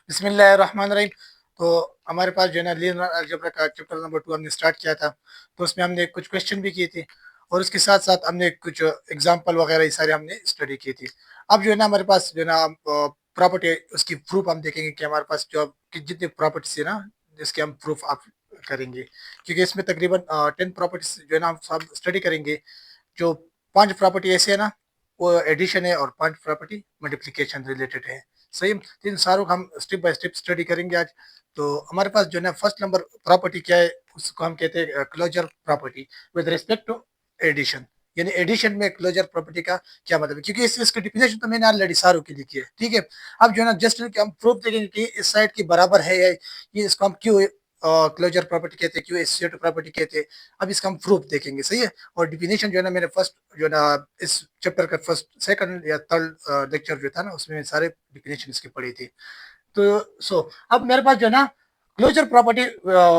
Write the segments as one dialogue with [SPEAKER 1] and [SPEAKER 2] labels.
[SPEAKER 1] बिस्मिल्लाहिर्रहमानिर्रहीम। तो हमारे पास जो है ना लीनियर अलजेब्रा का चैप्टर नंबर 2 हमने स्टार्ट किया था। तो उसमें हमने कुछ क्वेश्चन भी किए थे और उसके साथ साथ हमने कुछ एग्जांपल वगैरह ये सारे हमने स्टडी की थी। अब जो है ना हमारे पास जो है ना प्रॉपर्टी उसकी प्रूफ हम देखेंगे कि हमारे पास जो कि जितनी प्रॉपर्टीज है ना जिसके हम प्रूफ आप करेंगे, क्योंकि इसमें तकरीबन 10 प्रॉपर्टीज जो है ना हम सब स्टडी करेंगे। जो 5 प्रॉपर्टी ऐसे है ना वो एडिशन है और 5 प्रॉपर्टी मल्टीप्लिकेशन रिलेटेड है। सही है? तो इन सारों को हम स्टेप बाय स्टेप स्टडी करेंगे आज। तो हमारे पास जो है ना फर्स्ट नंबर प्रॉपर्टी क्या है, उसको हम कहते हैं closure property with respect to addition. यानी एडिशन में क्लोजर प्रॉपर्टी का क्या मतलब है, क्योंकि इसकी डिफिनेशन तो मैंने ऑलरेडी सारों के लिए की है। ठीक है, अब जो है ना जस्ट हम प्रूफ देखेंगे कि इस साइड की बराबर है या ये, इसको हम क्यों क्लोजर प्रॉपर्टी कहते हैं, क्यों एसोसिएटिव प्रॉपर्टी कहते हैं। अब इसका हम प्रूफ देखेंगे। सही है? और डिफिनेशन जो है ना मैंने फर्स्ट जो है ना इस चैप्टर का फर्स्ट सेकंड या थर्ड लेक्चर जो था ना उसमें सारे डिफिनेशन इसकी पढ़ी थी। तो अब मेरे पास जो है ना closure property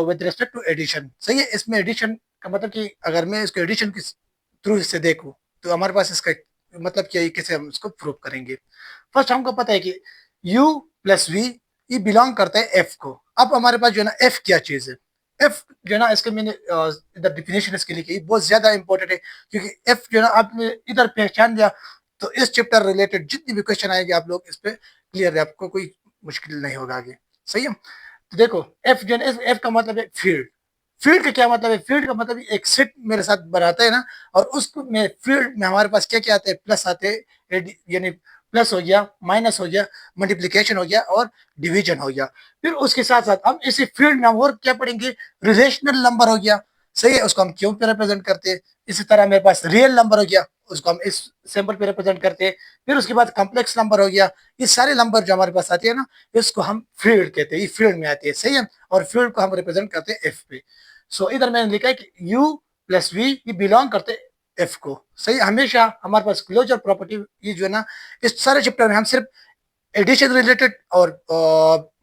[SPEAKER 1] with respect to addition. सही है? इसमें एडिशन का मतलब कि अगर मैं इसको एडिशन के थ्रू से देखूं तो हमारे पास इसका मतलब क्या है, कैसे हम इसको प्रूव करेंगे। फर्स्ट हमको पता है कि u प्लस वी ये बिलोंग करता है f को। अब हमारे पास जो है ना f क्या चीज है, f जो है ना इसके मैंने इधर डिफिनेशन इसके लिए की बहुत ज्यादा इंपॉर्टेंट है, क्योंकि f जो है ना आपने इधर पहचान लिया तो इस चैप्टर रिलेटेड जितनी भी क्वेश्चन आएंगे आप लोग इस पे क्लियर है, आपको कोई मुश्किल नहीं होगा आगे। सही है? तो देखो एफ जो है एफ का मतलब है फील्ड। फील्ड का क्या मतलब है? फील्ड का मतलब एक सेट मेरे साथ बनाता है ना, और उसको में फील्ड में हमारे पास क्या क्या आते हैं, प्लस आते हैं, यानी प्लस हो गया, माइनस हो गया, मल्टीप्लीकेशन हो गया और डिवीजन हो गया। फिर उसके साथ साथ हम इसी फील्ड में हम और क्या पढ़ेंगे, रिलेशनल नंबर हो गया। सही है? उसको हम क्यों पे रिप्रेजेंट करते हैं। इसी तरह मेरे पास रियल नंबर हो गया, उसको हम इस सिंबल पे रिप्रेजेंट करते हैं। फिर उसके बाद कॉम्प्लेक्स नंबर हो गया। ये सारे नंबर जो हमारे पास आते हैं ना इसको हम फील्ड कहते हैं, ये फील्ड में आती है। सही है? और फील्ड को हम रिप्रेजेंट करते हैं एफ पे। इधर मैंने लिखा है कि यू प्लस वी ये बिलोंग करते हैं एफ को। सही, हमेशा हमारे पास क्लोजर प्रॉपर्टी ये जो है ना इस सारे चैप्टर में हम सिर्फ एडिशन रिलेटेड और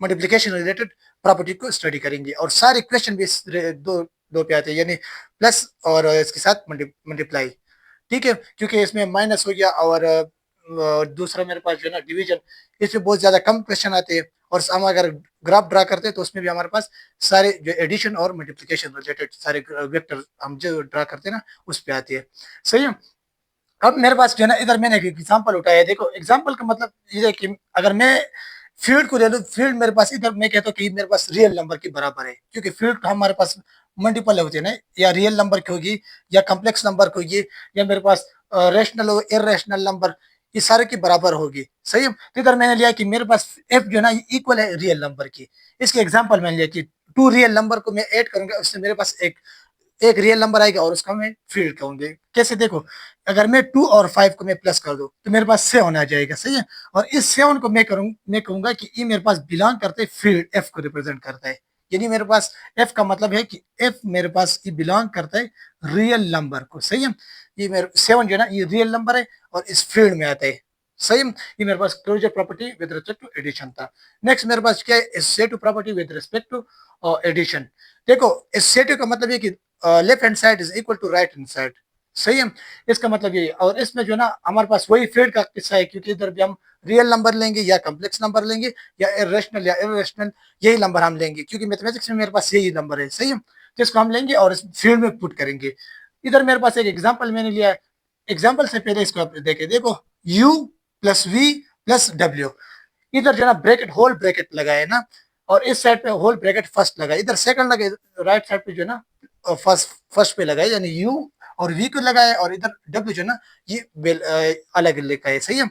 [SPEAKER 1] मल्टीप्लिकेशन रिलेटेड प्रॉपर्टी को स्टडी करेंगे, और सारे क्वेश्चन भी इस दो दो पे आते हैं, यानी प्लस और इसके साथ मल्टीप्लाई। ठीक है, क्योंकि इसमें माइनस हो गया और दूसरा मेरे पास जो है ना डिवीजन, इसमें बहुत ज्यादा कम क्वेश्चन आते हैं। और हम अगर ग्राफ ड्रा करते हैं तो उसमें भी हमारे पास सारे जो एडिशन और मल्टीप्लिकेशन रिलेटेड सारे वेक्टर हम जो ड्रा करते हैं ना उस पे आती है। सही है? अब मेरे पास जो है ना इधर मैंने एक एग्जांपल उठाया है। देखो एग्जांपल का मतलब ये है कि अगर मैं फील्ड को ले लूँ, फील्ड मेरे पास इधर मैं कहता हूँ कि मेरे पास रियल नंबर के बराबर है, क्योंकि फील्ड हमारे पास मल्टीपल होते हैं ना, या रियल नंबर की होगी या कम्प्लेक्स नंबर की होगी या मेरे पास रेशनल हो इरेशनल नंबर, ये सारे की बराबर होगी। सही है? तो इधर मैंने लिया कि मेरे पास एफ जो है ना इक्वल है रियल नंबर की। इसके एग्जाम्पल मैंने लिया कि टू रियल नंबर को मैं ऐड करूंगा, उससे मेरे पास एक एक रियल नंबर आएगा और उसका मैं फील्ड कहूंगे। कैसे? देखो अगर मैं 2 और 5 को मैं प्लस कर दूं तो मेरे पास 7 आ जाएगा। सही है? और इस 7 को मैं कहूंगा कि ये मेरे पास बिलोंग करते हैं फील्ड एफ को रिप्रेजेंट करता है। यानी मेरे पास एफ का मतलब है कि एफ मेरे पास ये बिलोंग करता है रियल नंबर को। सही है? ये मेरे 7 जो है ना ये रियल नंबर है और इस फील्ड में आता है। सही है? ये मेरे पास closure property with respect to addition था। नेक्स्ट मेरे पास क्या है, associative property with respect to addition. देखो एसोसिएटिव का मतलब ये कि left hand side is equal to right hand side. सही है? इसका मतलब ये, और इसमें जो है ना हमारे पास वही फील्ड का किस्सा है, क्योंकि इधर भी हम रियल नंबर लेंगे या कम्प्लेक्स नंबर लेंगे या इरेशनल या इरेशनल, यही नंबर हम लेंगे, क्योंकि मैथमेटिक्स में मेरे पास यही नंबर है। सही है? तो इसको हम लेंगे और इस फील्ड में पुट करेंगे। इधर मेरे पास एक एग्जाम्पल मैंने लिया है। एग्जाम्पल से पहले इसको आप देखे, देखो u plus V plus W, इधर जो है ना ब्रैकेट होल ब्रैकेट लगाए ना, और इस साइड पे होल ब्रैकेट फर्स्ट लगाए, इधर सेकंड लगे, राइट साइड पे जो है ना फर्स्ट फर्स्ट पे लगाए, यानी यू और वी को लगाए, और इधर डब्ल्यू जो है ना ये अलग लिखा है। सही है?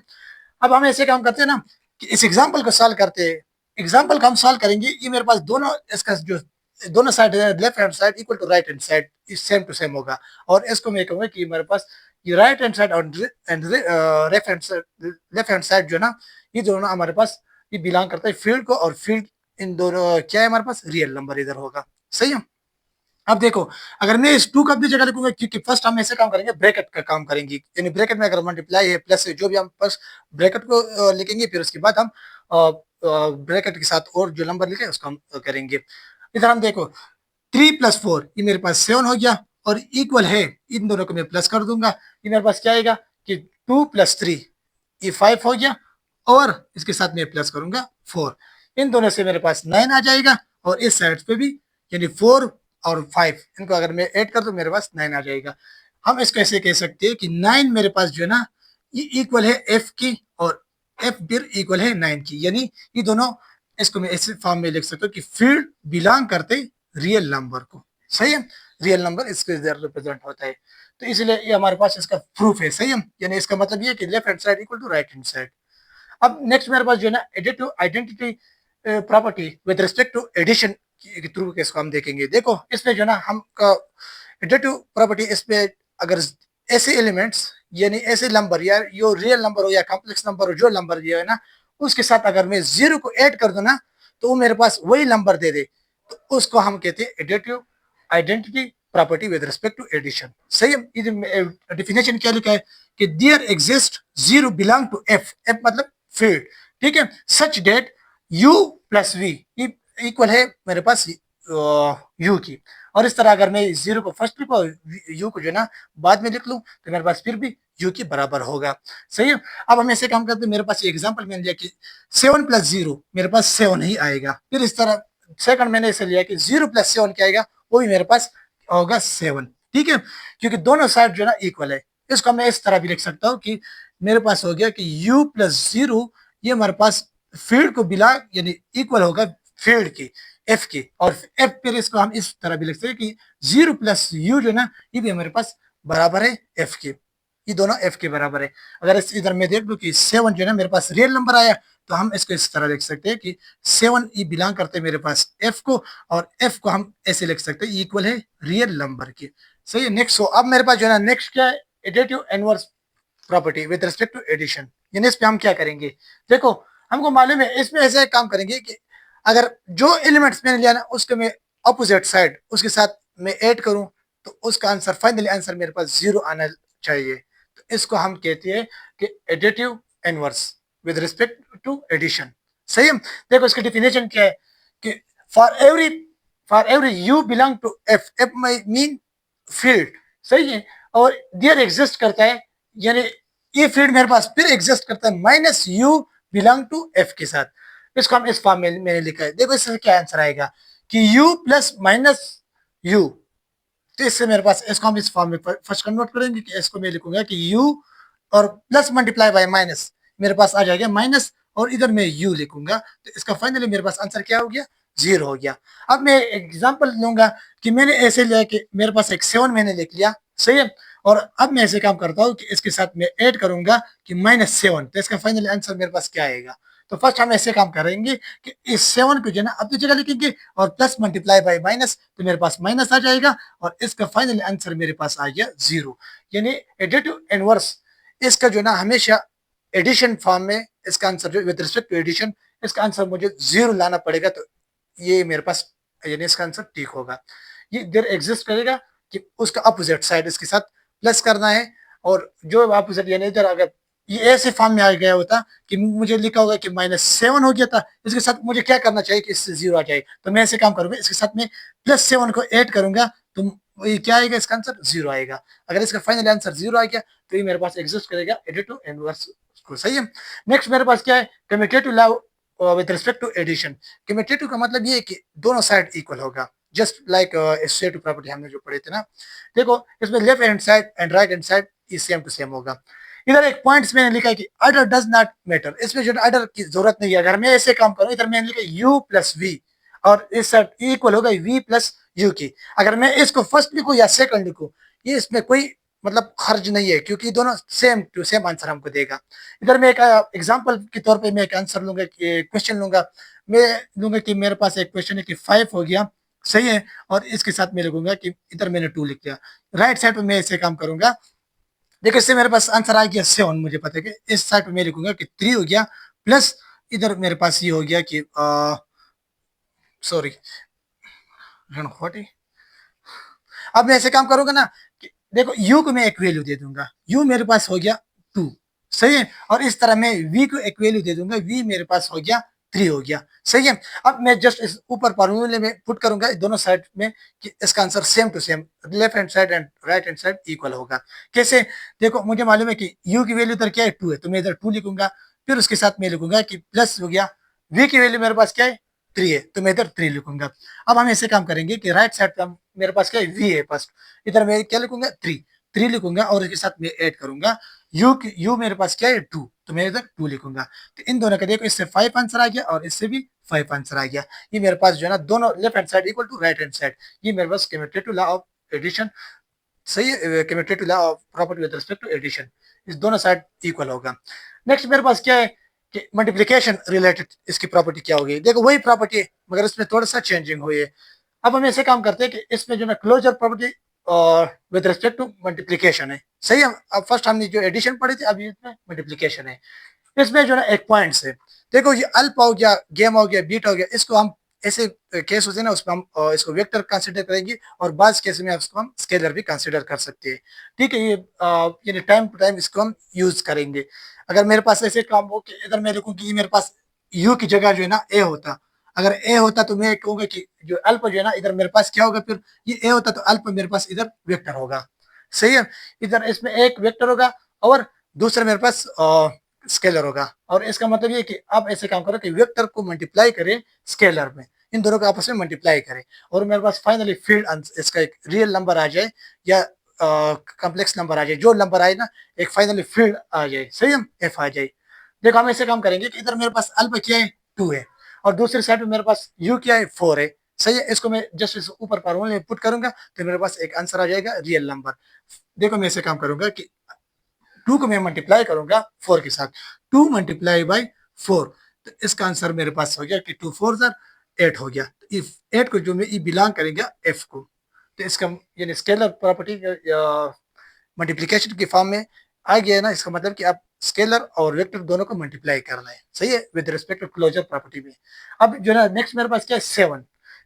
[SPEAKER 1] अब हम ऐसे काम करते हैं ना कि इस एग्जाम्पल को सॉल्व करते हैं। एग्जाम्पल को हम सॉल्व करेंगे, ये मेरे पास दोनों इसका जो दोनों side left hand side equal to right hand side same to same होगा, और इसको मैं कहूंगा कि मेरे पास ये राइट हैंड साइड और लेफ्ट हैंड साइड जो है ना ये दोनों हमारे पास ये बिलोंग करता है फील्ड को, और फील्ड इन दोनों क्या है हमारे पास रियल नंबर इधर होगा। सही है? अब देखो अगर मैं इस टू का भी जगह लिखूंगा, क्योंकि फर्स्ट हम ऐसे काम करेंगे ब्रैकेट का काम करेंगे, यानी ब्रैकेट में अगर मल्टीप्लाई है प्लस है जो भी हम फर्स्ट ब्रैकेट को लिखेंगे, फिर उसके बाद हम ब्रैकेट के साथ और जो नंबर लिखे उसको हम करेंगे। इधर हम देखो 3 + 4 ये मेरे पास 7 हो गया, और इक्वल है, इन दोनों को मैं प्लस कर दूंगा, ये मेरे पास क्या आएगा कि 2 + 3 ये 5 हो गया, और इसके साथ मैं प्लस करूंगा 4। इन दोनों से मेरे पास 9 आ जाएगा और इस साइड पे भी यानी 4 और 5 इनको अगर मैं ऐड कर दूं मेरे पास 9 आ जाएगा। हम इसको ऐसे कह सकते हैं कि 9 मेरे पास जो है ना ये इक्वल है एफ की और एफ फिर इक्वल है 9 की, यानी ये दोनों इसको मैं ऐसे फॉर्म में लिख सकता हूँ कि फील्ड बिलोंग करते रियल नंबर को। सही है, रियल नंबर इसके इधर रिप्रेजेंट होता है, तो इसलिए ये हमारे पास इसका प्रूफ है। सही है, यानी इसका मतलब ये है कि left hand side equal to right hand side. अब नेक्स्ट मेरे पास जो है ना additive identity property with respect to addition के थ्रू के इसको हम देखेंगे। देखो इसमें जो है ना हम एडिटिव प्रॉपर्टी इसमें अगर ऐसे एलिमेंट्स यानी ऐसे नंबर या यो रियल नंबर हो या कॉम्प्लेक्स नंबर हो, जो नंबर दिया है ना उसके साथ अगर मैं जीरो को ऐड कर दूं ना तो वो मेरे पास वही नंबर दे दे, तो उसको हम कहते हैं additive identity property with respect to addition. सही है, डिफिनेशन क्या लिखा है कि there exist zero belong to F, F मतलब फील्ड, ठीक है, such that u plus v equal है मेरे पास यू की, और इस तरह अगर मैं जीरो को फर्स्ट लिखूं और यू को जो है ना बाद में लिख लूं तो मेरे पास फिर भी यू के बराबर होगा। सही है, अब हम ऐसे काम करते हैं, मेरे पास एग्जांपल मैंने लिया कि 7 प्लस 0 मेरे पास 7 ही आएगा, फिर इस तरह सेकंड मैंने ऐसे लिया कि 0 प्लस 7 क्या आएगा वो भी मेरे पास होगा 7, ठीक है, क्योंकि दोनों साइड जो है ना इक्वल है। इसको मैं इस तरह भी लिख सकता हूँ कि मेरे पास हो गया कि u प्लस 0 ये हमारे पास फील्ड को बिला यानी इक्वल होगा फील्ड की एफ की, और एफ फिर इसको हम इस तरह भी लिख सकते हैं कि 0 प्लस यू जो है ना ये भी हमारे पास बराबर है एफ के, ये दोनों एफ के बराबर है। अगर इस इधर मैं देख लूं कि 7 जो है ना मेरे पास रियल नंबर आया तो हम इसको इस तरह लिख सकते हैं कि 7 ई बिलोंग करते हैं मेरे पास एफ को, और एफ को हम ऐसे लिख सकते हैं इक्वल है रियल नंबर के। सही है, नेक्स्ट हो अब मेरे पास जो है ना नेक्स्ट क्या है additive inverse property with respect to addition, यानी इस पे हम क्या करेंगे। देखो हमको मालूम है इसमें ऐसे काम करेंगे कि अगर जो एलिमेंट्स मैंने लिया ना उसके मैं अपोजिट साइड उसके साथ मैं ऐड करूं तो उसका आंसर फाइनली आंसर मेरे पास जीरो आना चाहिए, तो इसको हम कहते हैं कि additive inverse with respect to addition. सही है, देखो इसकी डेफिनेशन क्या है कि for every u belong to F, F mean field, सही है, और दियर एग्जिस्ट करता है यानी ये फील्ड मेरे पास फिर एग्जिस्ट करता है minus u belong to F के साथ, इसको हम इस फॉर्म में मैंने लिखा है। देखो इससे क्या आंसर आएगा कि u प्लस माइनस यू, तो इससे मेरे पास इसको हम इस फॉर्म में फर्स्ट कन्वर्ट करेंगे कि इसको मैं लिखूंगा कि u और प्लस मल्टीप्लाई बाय माइनस मेरे पास आ जाएगा माइनस, और इधर मैं u लिखूंगा तो इसका फाइनली मेरे पास आंसर क्या हो गया जीरो हो गया। अब मैं एग्जांपल लूंगा कि मैंने ऐसे लिया कि मेरे पास एक 7 मैंने लिख लिया, सही है, और अब मैं ऐसे काम करता हूँ कि इसके साथ मैं ऐड करूंगा कि -7, तो इसका फाइनल आंसर मेरे पास क्या आएगा। तो फर्स्ट हम ऐसे काम करेंगे कि इस 7 को जो है ना अपनी जगह लिखेंगे और प्लस मल्टीप्लाई बाय माइनस, तो मेरे पास माइनस आ जाएगा और इसका फाइनल आंसर मेरे पास आ गया जीरो, यानी एडिटिव इनवर्स इसका जो है ना हमेशा एडिशन फॉर्म में इसका आंसर जो विद रिस्पेक्ट टू एडिशन इसका आंसर मुझे जीरो लाना पड़ेगा, तो ये मेरे पास यानी इसका आंसर ठीक होगा। ये देर एग्जिस्ट करेगा कि उसका अपोजिट साइड इसके साथ प्लस करना है, और जो अपोजिट यानी इधर अगर ये ऐसे फॉर्म में आ गया होता कि मुझे लिखा होगा कि -7 हो गया था, इसके साथ मुझे क्या करना चाहिए कि इससे जीरो आ जाए, तो मैं ऐसे काम करूंगा इसके साथ में +7 को ऐड करूंगा तो ये क्या आएगा इसका आंसर जीरो आएगा। अगर इसका फाइनल आंसर जीरो आ गया तो ये मेरे पास एग्जिस्ट करेगा एडिटिव इनवर्स को। सही है, नेक्स्ट मेरे पास क्या है commutative law with respect to addition. Commutative का मतलब ये है कि दोनों साइड इक्वल होगा, जस्ट लाइक एसोसिएटिव प्रॉपर्टी हमने जो पढ़े थे ना। देखो इसमें left hand side and right hand side same to same होगा। इधर एक पॉइंट्स मैंने लिखा है कि ऑर्डर डज नॉट मैटर, इसमें जो ऑर्डर की जरूरत नहीं है। अगर मैं ऐसे काम करूं इधर मैंने लिखा u प्लस वी और इस साइड इक्वल होगा v प्लस यू की, अगर मैं इसको फर्स्ट लिखूं या सेकंड लिखूं ये इसमें कोई मतलब खर्च नहीं है क्योंकि दोनों सेम टू सेम आंसर हमको देगा। इधर मैं एक एग्जांपल के तौर पे मैं एक आंसर लूंगा कि क्वेश्चन लूंगा, मैं लूंगा कि मेरे पास एक क्वेश्चन है कि 5 हो गया, सही है, और इसके साथ मैं लिखूंगा कि इधर मैंने 2 लिख दिया। राइट साइड पे मैं ऐसे काम करूंगा, देखो इससे मेरे पास आंसर आ गया 7, मुझे पता है कि इस साइड पे मैं लिखूंगा कि 3 हो गया, प्लस इधर मेरे पास ये हो गया कि सॉरी 40। अब मैं ऐसे काम करूंगा ना कि देखो u को मैं एक वैल्यू दे दूंगा, u मेरे पास हो गया 2, सही है, और इस तरह मैं v को एक वैल्यू दे दूंगा, v मेरे पास हो गया 3 हो गया, सही है। अब मैं जस्ट इस ऊपर फॉर्मूले में पुट करूंगा दोनों साइड में कि इसका answer same to same left hand side and right hand side equal होगा। कैसे, देखो मुझे मालूम है कि u की वैल्यू इधर क्या है 2 है, तो मैं इधर 2 लिखूंगा, फिर उसके साथ मैं लिखूंगा कि प्लस हो गया v की वैल्यू मेरे पास क्या है 3 है, तो मैं इधर 3 लिखूंगा। अब हम ऐसे काम करेंगे कि राइट साइड पे मेरे पास क्या है v है फर्स्ट, इधर मैं क्या लिखूंगा 3 लिखूंगा और इसके साथ मैं ऐड करूंगा u मेरे पास क्या है 2, तो मैं इधर 2 लिखूंगा। तो इन दोनों का देखो इससे 5 आंसर आ गया और इससे भी 5 आंसर आ गया। ये मेरे पास जो है ना दोनों left hand side equal to right hand side, ये मेरे पास कम्यूटेटिव लॉ ऑफ एडिशन, सही है, commutative law of property with respect to addition, इस दोनों साइड इक्वल होगा। नेक्स्ट मेरे पास क्या है कि मल्टीप्लिकेशन रिलेटेड इसकी प्रॉपर्टी क्या होगी, देखो वही प्रॉपर्टी है मगर इसमें थोड़ा सा चेंजिंग हुई है। अब हम ऐसे काम करते हैं कि इसमें जो ना क्लोजर प्रॉपर्टी और विद रिस्पेक्ट टू मल्टीप्लिकेशन है, सही है। अब फर्स्ट हमने जो एडिशन पढ़ी थी, अभी इसमें मल्टीप्लिकेशन है। इसमें जो ना एक पॉइंट है, देखो ये अल्फा हो गया, गेमा हो गया, बीटा हो गया, इसको हम ऐसे केस होते हैं ना उसमें हम इसको वेक्टर कंसिडर करेंगे और बाज केस में इसको हम स्केलर भी कंसिडर कर सकते हैं। ठीक है, ये यानी टाइम टू टाइम इसको हम यूज करेंगे। अगर मेरे पास ऐसे काम हो कि इधर मैं लिखूँ कि ये मेरे पास यू की जगह जो है ना ए होता, अगर ए होता तो मैं कहूंगा कि जो अल्फा जो है ना इधर मेरे पास क्या होगा, फिर ये ए होता तो अल्फा मेरे पास इधर वेक्टर होगा, सही है। इधर इसमें एक वेक्टर होगा और दूसरा मेरे पास स्केलर होगा, और इसका मतलब ये कि आप ऐसे काम करो कि वेक्टर को मल्टीप्लाई करें स्केलर में, इन दोनों को आपस में मल्टीप्लाई करें और मेरे पास फाइनली फील्ड इसका एक रियल नंबर आ जाए या कॉम्प्लेक्स नंबर आ जाए, जो नंबर आए ना एक फाइनली फील्ड आ जाए, सही है, एफ आ जाए। देखो हम ऐसे काम करेंगे कि इधर मेरे पास अल्फा क्या है 2 है और दूसरी साइड में मेरे पास यू क्या है 4 है, सही है। इसको मैं जस्ट इस ऊपर फॉर्मूले में पुट करूंगा तो मेरे पास एक आंसर आ जाएगा रियल नंबर। देखो मैं ऐसे काम करूंगा कि 2 को मैं मल्टीप्लाई करूंगा 4 के साथ, 2 मल्टीप्लाई बाई 4, तो इसका आंसर मेरे पास हो गया कि 2 4 जार 8 हो गया। इफ 8 को जो मैं ई बिलोंग करेंगे एफ को, तो इसका यानी स्केलर प्रॉपर्टी मल्टीप्लिकेशन की फॉर्म में आ गया है ना, इसका मतलब कि आप स्केलर और वेक्टर दोनों को मल्टीप्लाई करना है, सही है, with respect to closure property में। अब जो है नेक्स्ट मेरे पास क्या है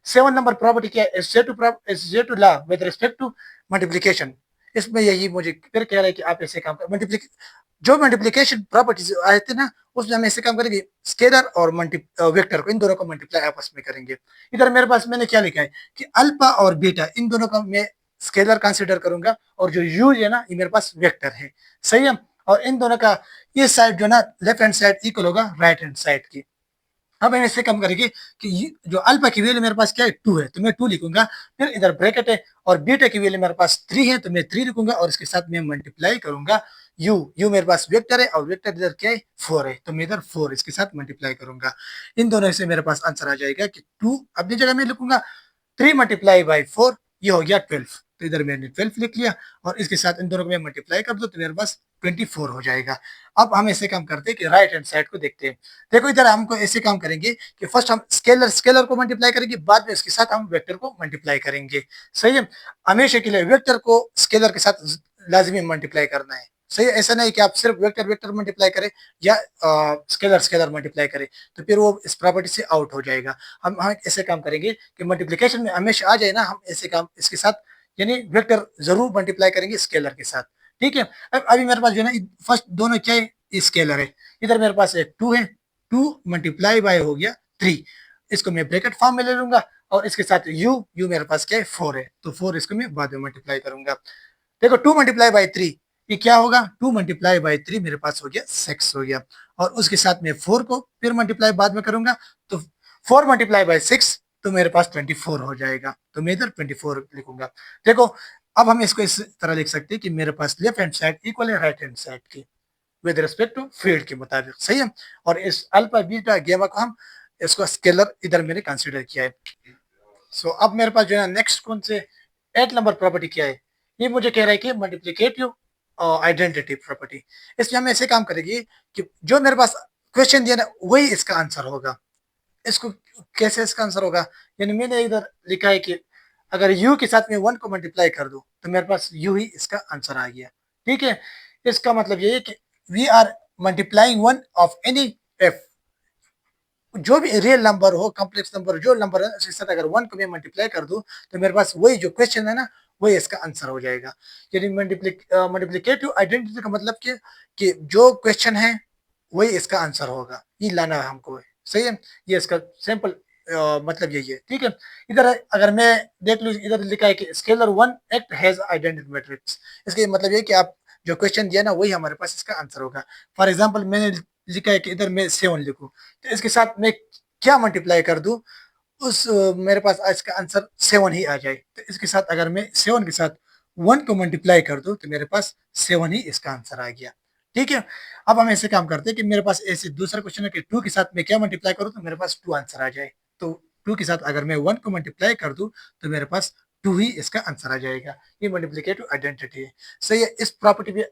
[SPEAKER 1] 7 नंबर प्रॉपर्टी क्या है, as to law with respect to multiplication. इसमें यही मुझे फिर कह रहा है कि आप ऐसे काम कर मल्टीप्लिक जो मल्टीप्लिकेशन प्रॉपर्टीज आए थे ना उसमें हम ऐसे काम करेंगे स्केलर और मल्टी वेक्टर को इन दोनों को मल्टीप्लाई आपस में करेंगे। इधर मेरे पास मैंने क्या लिखा है कि अल्फा और बीटा इन दोनों का मैं स्केलर कंसिडर करूंगा और जो यू है ना ये मेरे पास वेक्टर है, सही है। और इन दोनों का ये साइड जो ना लेफ्ट हैंड साइड इक्वल होगा राइट हैंड साइड की। अब हम इससे कम करेंगे कि जो अल्फा की वैल्यू मेरे पास क्या है 2 है, तो मैं 2 लिखूंगा, फिर इधर ब्रैकेट है और बीटा की वैल्यू मेरे पास 3 है तो मैं 3 लिखूंगा और इसके साथ मैं मल्टीप्लाई करूंगा यू मेरे पास वेक्टर है और वेक्टर इधर क्या है 4 है, तो मैं इधर 4 इसके साथ मल्टीप्लाई करूंगा। इन दोनों से मेरे पास आंसर आ जाएगा कि 2 अपनी जगह में लिखूंगा, 3 मल्टीप्लाई बाई 4 ये हो गया 12, तो इधर मैंने 12 लिख लिया और इसके साथ इन दोनों को मैं मल्टीप्लाई कर दो तो मेरे पास 24 हो जाएगा। अब हम ऐसे काम करते हैं कि राइट हैंड साइड को देखते हैं। देखो इधर हमको ऐसे काम करेंगे कि फर्स्ट हम स्केलर को मल्टीप्लाई करेंगे, बाद में इसके साथ हम वेक्टर को मल्टीप्लाई करेंगे, सही है। हमेशा के लिए वेक्टर को स्केलर के साथ लाजमी मल्टीप्लाई करना है, सही है। ऐसा नहीं कि आप सिर्फ वेक्टर मल्टीप्लाई करें या स्केलर मल्टीप्लाई करें तो फिर वो इस प्रॉपर्टी से आउट हो जाएगा। हम ऐसे काम करेंगे कि मल्टीप्लिकेशन में हमेशा आ जाए ना, हम ऐसे काम इसके साथ यानी वेक्टर जरूर मल्टीप्लाई करेंगे स्केलर के साथ, ठीक है। अब अभी मेरे पास जो है ना फर्स्ट दोनों क्या है स्केलर है, इधर मेरे पास एक 2 है, 2 मल्टीप्लाई बाय हो गया 3, इसको मैं ब्रैकेट फॉर्म में ले लूंगा और इसके साथ यू मेरे पास क्या है 4 है, तो 4 इसको मैं बाद में मल्टीप्लाई करूंगा। देखो 2 मल्टीप्लाई बाई 3 ये क्या होगा, 2 मल्टीप्लाई बाई 3 मेरे पास हो गया 6 हो गया और उसके साथ में 4 को फिर मल्टीप्लाई बाद में करूंगा तो 4 मल्टीप्लाई बाई 6 तो मेरे पास 24 हो जाएगा, तो मैं इधर 24 लिखूंगा। देखो अब हम इसको इस तरह लिख सकते हैं कि मेरे पास लेफ्ट हैंड साइड इक्वल है राइट हैंड साइड की विद रिस्पेक्ट टू फील्ड के मुताबिक, सही है। और इस अल्फा बीटा गामा को हम इसको स्केलर इधर मैंने कंसीडर किया है। सो अब मेरे पास जो है नेक्स्ट कौन से 8 नंबर प्रॉपर्टी क्या है, ये मुझे कह रहा है कि मल्टीप्लिकेटिव आइडेंटिटी प्रॉपर्टी। इसमें हम ऐसे काम करेंगे कि जो मेरे पास क्वेश्चन दिया ना वही इसका आंसर होगा। इसको कैसे इसका आंसर होगा, यानी मैंने इधर लिखा है कि अगर u के साथ में 1 को मल्टीप्लाई कर दो तो मेरे पास u ही इसका आंसर आ गया, ठीक है। इसका मतलब ये है कि we are multiplying one of any F, जो भी रियल नंबर हो कॉम्प्लेक्स नंबर जो नंबर है उसके साथ अगर 1 को मैं मल्टीप्लाई कर दूं तो मेरे पास वही जो क्वेश्चन है ना वही इसका आंसर हो जाएगा। यानी मल्टीप्लिकेटिव आइडेंटिटी का मतलब कि जो क्वेश्चन है वही इसका आंसर होगा, ये लाना है हमको, सही है। ये इसका सिंपल मतलब यही है, ठीक है। इधर अगर मैं देख लूँ इधर लिखा है कि scalar one act has identity matrix, इसका मतलब ये कि आप जो क्वेश्चन दिया ना वही हमारे पास इसका आंसर होगा। फॉर एग्जाम्पल मैंने लिखा है कि इधर मैं 7 लिखूं, तो इसके साथ मैं क्या मल्टीप्लाई कर दूं, मेरे पास इसका आंसर 7 ही आ जाए। तो इसके साथ अगर मैं 7 के साथ 1 को मल्टीप्लाई कर दूं तो मेरे पास 7 ही इसका आंसर आ गया। ठीक है, अब हम ऐसे काम करते हैं कि मेरे पास ऐसे दूसरा क्वेश्चन है कि 2 के साथ मैं क्या मल्टीप्लाई करूं तो मेरे पास 2 आंसर आ जाए। तो 2 के साथ अगर मैं 1 को मल्टीप्लाई कर दूं तो मेरे पास 2 ही इसका आंसर आ जाएगा। ये मल्टीप्लिकेटिव आइडेंटिटी है। सही है, इस प्रॉपर्टी पे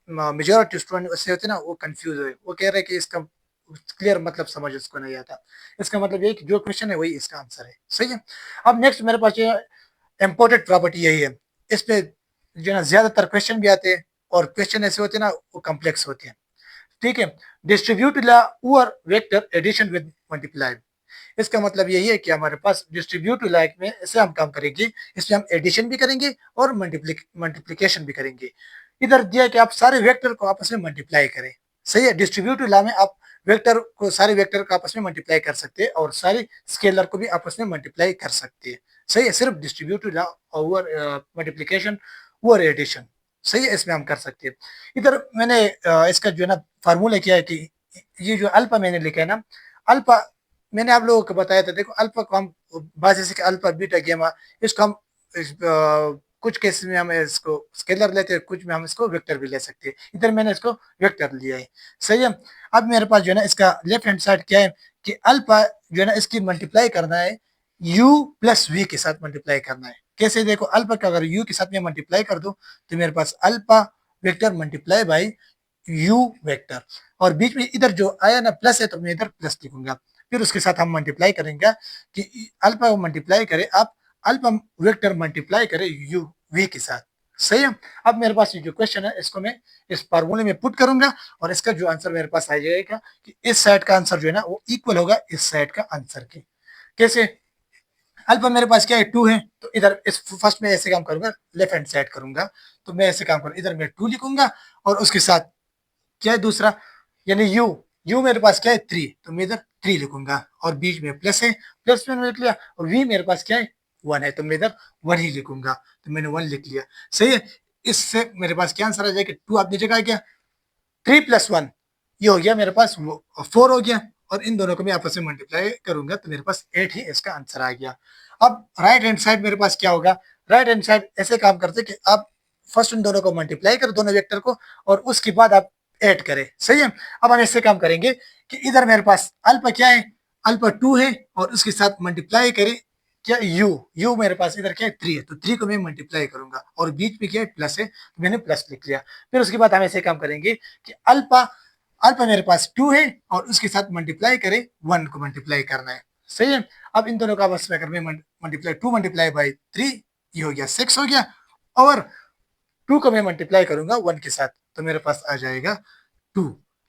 [SPEAKER 1] मेजॉरिटी स्टूडेंट ऐसे होते हैं ना, वो कंफ्यूज हुए, वो कह रहे हैं कि इसका क्लियर मतलब समझ उसको नहीं आता। इसका मतलब ये कि जो क्वेश्चन है वही इसका आंसर है। सही है, अब नेक्स्ट मेरे पास ये इम्पोर्टेंट प्रॉपर्टी यही है। इस पे जो है ना ज्यादातर क्वेश्चन भी आते हैं, और क्वेश्चन ऐसे होते हैं ना वो कम्प्लेक्स होते हैं। ठीक है, distribute law over vector addition with multiply. इसका मतलब यही है कि हमारे पास डिस्ट्रीब्यूट लाइक में ऐसे हम काम करेंगे, इसमें हम एडिशन भी करेंगे और मल्टीप्लिकेशन भी करेंगे। इधर दिया कि आप सारे वेक्टर को आपस में मल्टीप्लाई करें। सही है, डिस्ट्रीब्यूटिव लॉ में आप वेक्टर को, सारे वेक्टर को आपस में मल्टीप्लाई कर सकते हैं और सारे स्केलर को भी आपस में मल्टीप्लाई कर सकते हैं। सही है, सिर्फ distributive law over multiplication over addition, सही है, इसमें हम कर सकते हैं। इधर मैंने इसका जो है ना फार्मूला किया है कि ये जो अल्फा मैंने लिखा है ना, अल्फा मैंने आप लोगों को बताया था। देखो अल्फा को हम बात से अल्फा बीटा गेमा, इसको हम कुछ केसेस में हम इसको स्केलर लेते हैं, कुछ में हम इसको वेक्टर भी ले सकते हैं। इधर मैंने इसको वेक्टर लिया है। सही है, अब मेरे पास जो है ना इसका लेफ्ट हैंड साइड क्या है कि अल्फा जो है ना इसकी मल्टीप्लाई करना है u प्लस v के साथ मल्टीप्लाई करना है। कैसे, देखो अल्फा का अगर u के साथ में मल्टीप्लाई कर दो तो मेरे पास alpha vector multiply by u vector, और बीच में इधर जो आया ना प्लस है तो मैं इधर प्लस लिखूंगा। फिर उसके साथ हम मल्टीप्लाई करेंगे कि अल्फा को मल्टीप्लाई करें आप अल्फा वेक्टर मल्टीप्लाई करें यू वी के साथ। सही है, अब मेरे पास ये जो क्वेश्चन है इसको मैं इस फार्मूले में पुट करूंगा और इसका जो आंसर मेरे पास आ जाएगा कि इस साइड का आंसर जो है ना वो इक्वल होगा इस साइड का आंसर के। कैसे, अल्फा मेरे पास क्या है 2 है, तो इधर इस फर्स्ट में ऐसे काम करूंगा, लेफ्ट हैंड साइड करूंगा, तो मैं ऐसे काम करूंगा, इधर मैं 2 लिखूंगा और उसके साथ क्या है दूसरा, यानी यू, यू मेरे पास क्या है 3, तो मैं इधर 3 लिखूंगा और बीच में प्लस है, प्लस मैंने लिख लिया, और वी मेरे पास क्या है 1 है, तो मैं इधर 1 ही लिखूंगा, तो मैंने 1 लिख लिया। सही है, इससे मेरे पास क्या आंसर आ जाएगा, 2 अपनी जगह आ गया, 3 प्लस 1 ये हो गया मेरे पास 4 हो गया, और इन दोनों को मैं आपस में मल्टीप्लाई करूंगा तो मेरे पास 8 ही इसका आंसर आ गया। अब राइट हैंड साइड मेरे पास क्या होगा, राइट हैंड साइड ऐसे काम करते कि आप फर्स्ट इन दोनों को मल्टीप्लाई करो, दोनों वेक्टर को, और उसके बाद आप ऐड करें। सही है, अब हम ऐसे काम करेंगे कि इधर मेरे पास अल्फा क्या है, अल्फा 2 है, और उसके साथ मल्टीप्लाई करें क्या यू, यू मेरे पास इधर क्या है 3 है, तो 3 को मैं मल्टीप्लाई करूंगा और बीच में क्या है प्लस है, तो मैंने प्लस लिख लिया। फिर उसके बाद हम ऐसे काम करेंगे कि अल्फा, अल्फा मेरे पास 2 है और उसके साथ मल्टीप्लाई करें 1 को मल्टीप्लाई करना है। सही है, अब इन दोनों का आपस में अगर मैं मल्टीप्लाई 2 मल्टीप्लाई बाई 3 ये हो गया 6 हो गया, और 2 को मैं मल्टीप्लाई करूंगा 1 के साथ तो मेरे पास आ जाएगा 2।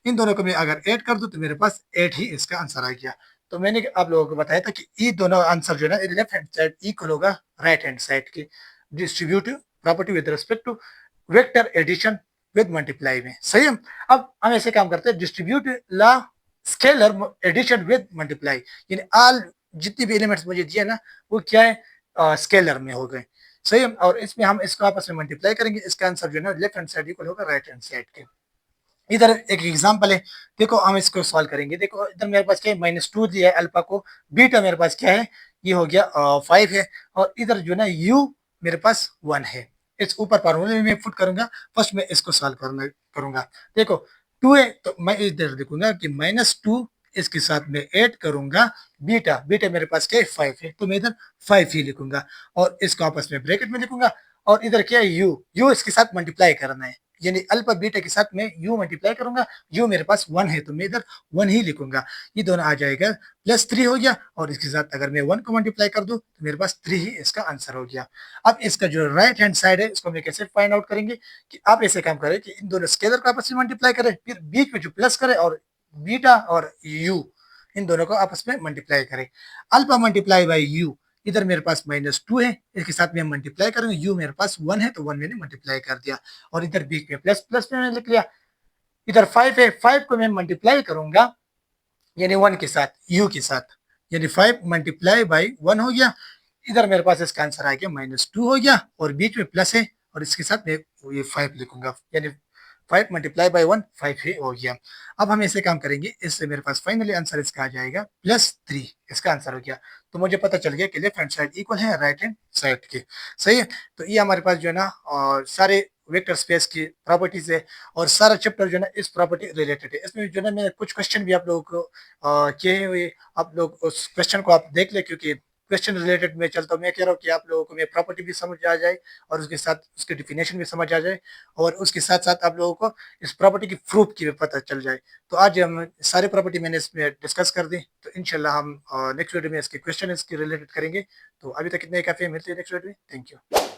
[SPEAKER 1] इन दोनों को मैं अगर ऐड कर दूं तो मेरे पास 8 ही इसका आंसर आ गया। तो मैंने आप लोगों को बताया था कि ये दोनों आंसर जो है ना लेफ्ट हैंड साइड इक्वल होगा राइट हैंड साइड के distributive property with respect to vector addition with multiply में। सही है, अब हम ऐसे काम करते हैं distributive law scalar addition with multiply, यानी ऑल जितनी भी एलिमेंट्स मुझे दिए ना वो क्या है स्केलर में हो गए। सही है, और इसमें हम इसको आपस में मल्टीप्लाई करेंगे, इसका आंसर जो है ना लेफ्ट हैंड साइड इक्वल होगा राइट हैंड साइड के। इधर एक एग्जांपल है, देखो हम इसको सॉल्व करेंगे। देखो इधर मेरे पास क्या है -2 दिया है अल्फा को, बीटा मेरे पास क्या है ये हो गया 5 है, और इधर जो ना यू मेरे पास 1 है। इस ऊपर फॉर्मूले में मैं पुट करूंगा, फर्स्ट मैं इसको सॉल्व करूंगा। देखो 2 है तो मैं इधर लिखूंगा कि -2 इसके साथ में ऐड करूंगा बीटा, बीटा मेरे पास क्या है 5 है, तो मैं इधर 5 ही लिखूंगा और इसको आपस में ब्रैकेट में लिखूंगा, और इधर क्या है यू इसके साथ मल्टीप्लाई करना है, यानी अल्फा बीटा के साथ मैं यू मल्टीप्लाई करूंगा, यू मेरे पास 1 है तो मैं इधर 1 ही लिखूंगा, ये दोनों आ जाएगा +3 हो गया, और इसके साथ अगर मैं 1 को मल्टीप्लाई कर दूं तो मेरे पास 3 ही इसका आंसर हो गया। अब इसका जो राइट हैंड साइड है इसको मैं कैसे फाइंड आउट करेंगे कि आप ऐसे काम करें कि इन दोनों स्केलर को आपस में मल्टीप्लाई करें, फिर बीच में जो प्लस करें और बीटा और यू इन दोनों को आपस में मल्टीप्लाई करें। अल्फा मल्टीप्लाई बाई यू, इधर मेरे पास -2 है, इसके साथ में हम मल्टीप्लाई करेंगे, यू मेरे पास 1 है तो 1 मैंने मल्टीप्लाई कर दिया, और इधर बीच में प्लस प्लस मैंने लिख लिया। इधर 5 है, 5 को मैं मल्टीप्लाई करूंगा यानी 1 के साथ यू के साथ, यानी 5 मल्टीप्लाई बाई 1 हो गया, इधर मेरे पास इसका आंसर आ गया -2 हो गया, और बीच में प्लस है और इसके साथ मैं ये 5 लिखूंगा, यानी 5 मल्टीप्लाई बाय 1 5 ही हो गया। अब हम ऐसे काम करेंगे, इससे मेरे पास फाइनली आंसर इसका आ जाएगा +3, इसका आंसर हो गया। तो मुझे पता चल गया कि लेफ्ट हैंड साइड इक्वल है राइट हैंड साइड के। सही है? तो ये हमारे पास जो है ना सारे वेक्टर स्पेस की प्रॉपर्टीज है और सारा चैप्टर जो है ना इस प्रॉपर्टी रिलेटेड है। इसमें जो है ना मैंने कुछ क्वेश्चन भी आप लोगों को किए हुए, आप लोग उस क्वेश्चन को आप देख ले, क्योंकि क्वेश्चन रिलेटेड मैं चलता हूँ। मैं कह रहा हूँ कि आप लोगों को मैं प्रॉपर्टी भी समझ आ जाए और उसके साथ उसकी डिफिनेशन भी समझ आ जाए और उसके साथ साथ आप लोगों को इस प्रॉपर्टी की प्रूफ की भी पता चल जाए। तो आज हम सारे प्रॉपर्टी मैंने इसमें डिस्कस कर दी। तो इंशाल्लाह हम नेक्स्ट वीडियो में इसके क्वेश्चन इसके रिलेटेड करेंगे। तो अभी तक इतने ही काफी है, मिलते हैं नेक्स्ट वीडियो में। Thank you.